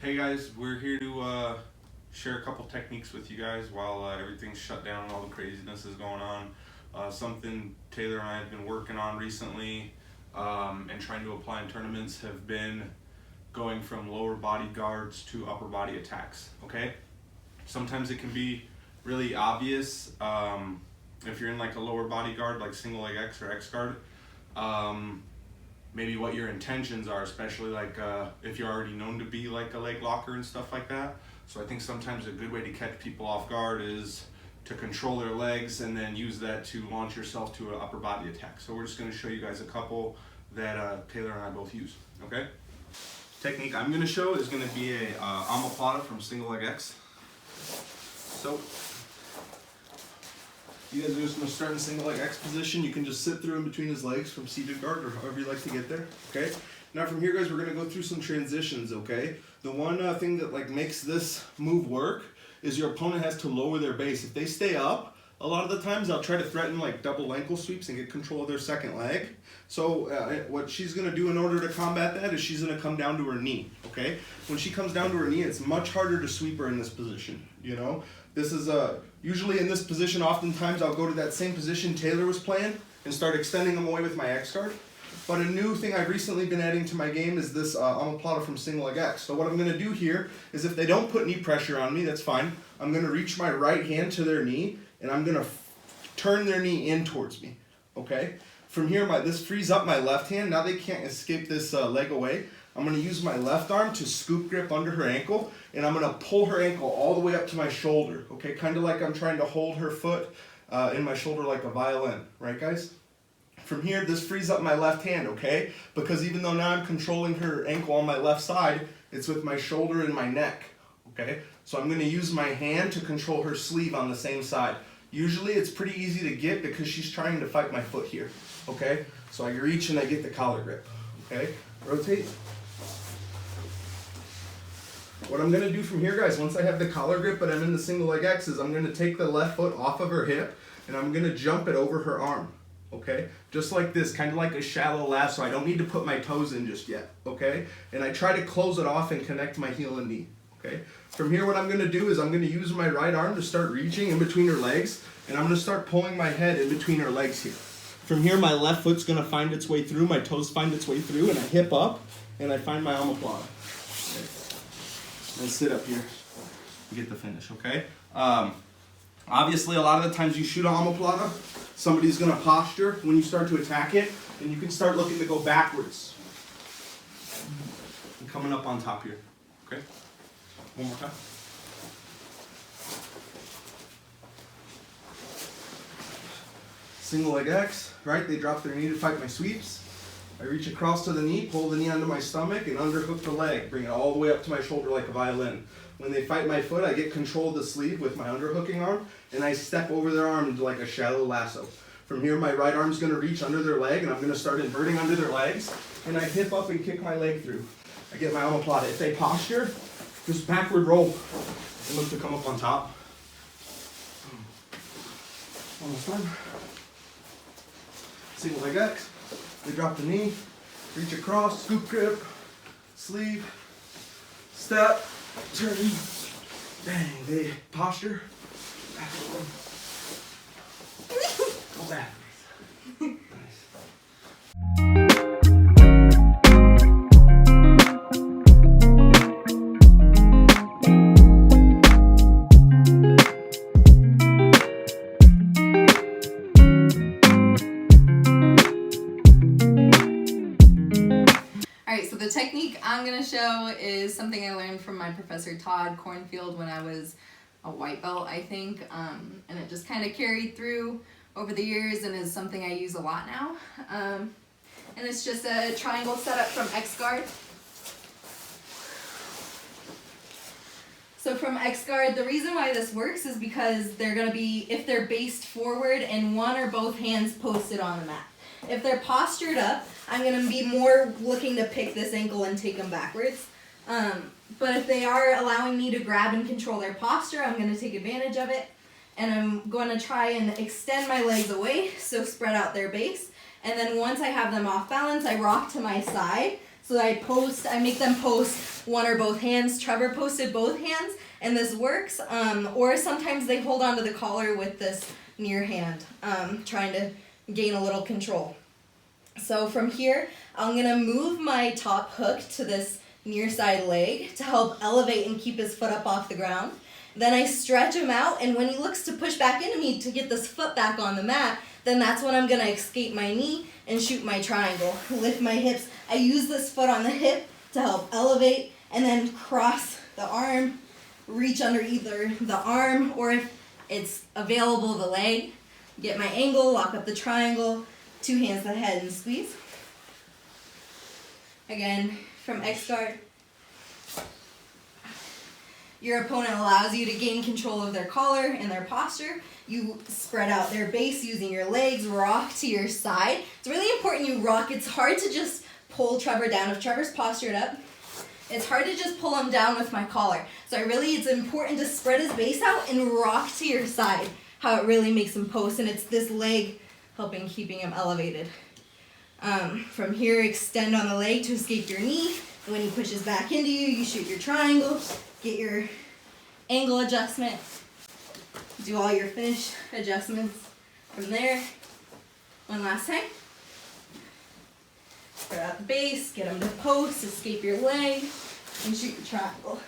Hey guys, we're here to share a couple techniques with you guys while everything's shut down and all the craziness is going on. Something Taylor and I have been working on recently and trying to apply in tournaments have been going from lower body guards to upper body attacks, okay? Sometimes it can be really obvious if you're in like a lower body guard like single leg X or X guard. Maybe what your intentions are, especially like if you're already known to be like a leg locker and stuff like that. So I think sometimes a good way to catch people off guard is to control their legs and then use that to launch yourself to an upper body attack. So we're just going to show you guys a couple that Taylor and I both use, okay? Technique I'm going to show is going to be a omaplata from single leg X. So you guys are just going to start in single leg X position. You can just sit through in between his legs from seated guard or however you like to get there, okay? Now from here, guys, we're going to go through some transitions, okay? The one thing that like makes this move work is your opponent has to lower their base. If they stay up, a lot of the times I'll try to threaten like double ankle sweeps and get control of their second leg. So what she's going to do in order to combat that is she's going to come down to her knee, okay? When she comes down to her knee, it's much harder to sweep her in this position, you know? This is usually in this position, oftentimes I'll go to that same position Taylor was playing and start extending them away with my X guard. But a new thing I've recently been adding to my game is this omaplata from single leg X. So what I'm going to do here is if they don't put knee pressure on me, that's fine. I'm going to reach my right hand to their knee and I'm going to turn their knee in towards me, okay? From here, this frees up my left hand. Now they can't escape this leg away. I'm going to use my left arm to scoop grip under her ankle, and I'm going to pull her ankle all the way up to my shoulder, okay? Kind of like I'm trying to hold her foot in my shoulder like a violin, right guys? From here, this frees up my left hand, okay? Because even though now I'm controlling her ankle on my left side, it's with my shoulder and my neck, okay? So I'm going to use my hand to control her sleeve on the same side. Usually it's pretty easy to get because she's trying to fight my foot here, okay? So I reach and I get the collar grip, okay? Rotate. What I'm going to do from here, guys, once I have the collar grip but I'm in the single leg X, is I'm going to take the left foot off of her hip and I'm going to jump it over her arm, okay? Just like this, kind of like a shallow lasso. I don't need to put my toes in just yet, okay? And I try to close it off and connect my heel and knee, okay? From here, what I'm going to do is I'm going to use my right arm to start reaching in between her legs, and I'm going to start pulling my head in between her legs here. From here, my left foot's going to find its way through, my toes find its way through, and I hip up, and I find my omaplata. Okay. And sit up here and get the finish, okay? Obviously, a lot of the times you shoot an omaplata, somebody's going to posture when you start to attack it, and you can start looking to go backwards. And coming up on top here, okay? One more time. Single leg X, right? They drop their knee to fight my sweeps. I reach across to the knee, pull the knee onto my stomach, and underhook the leg. Bring it all the way up to my shoulder like a violin. When they fight my foot, I get control of the sleeve with my underhooking arm, and I step over their arm like a shallow lasso. From here, my right arm's going to reach under their leg, and I'm going to start inverting under their legs, and I hip up and kick my leg through. I get my omaplata. If they posture, just backward roll and look to come up on top. One more time. Single leg X. They drop the knee, reach across, scoop grip, sleeve, step, turn, bang. They posture, backward. Go back. Nice. The technique I'm going to show is something I learned from my professor Todd Cornfield when I was a white belt, I think, and it just kind of carried through over the years and is something I use a lot now. And it's just a triangle setup from X guard. So from X guard, the reason why this works is because they're going to be, if they're based forward and one or both hands posted on the mat. If they're postured up, I'm going to be more looking to pick this ankle and take them backwards. But if they are allowing me to grab and control their posture, I'm going to take advantage of it. And I'm going to try and extend my legs away, so spread out their base. And then once I have them off balance, I rock to my side So I make them post one or both hands. Trevor posted both hands, and this works. Or sometimes they hold onto the collar with this near hand, trying to gain a little control. So from here, I'm gonna move my top hook to this near side leg to help elevate and keep his foot up off the ground. Then I stretch him out, and when he looks to push back into me to get this foot back on the mat, then that's when I'm gonna escape my knee and shoot my triangle. Lift my hips. I use this foot on the hip to help elevate, and then cross the arm, reach under either the arm, or if it's available, the leg. Get my angle, lock up the triangle, 2 hands to the head and squeeze. Again, from X guard. Your opponent allows you to gain control of their collar and their posture. You spread out their base using your legs, rock to your side. It's really important you rock. It's hard to just pull Trevor down. If Trevor's postured up, it's hard to just pull him down with my collar. So it's important to spread his base out and rock to your side, how it really makes him post, and it's this leg keeping him elevated. From here, extend on the leg to escape your knee. When he pushes back into you, you shoot your triangle, get your angle adjustment, do all your finish adjustments from there. One last time. Spread out the base, get him to post, escape your leg, and shoot your triangle.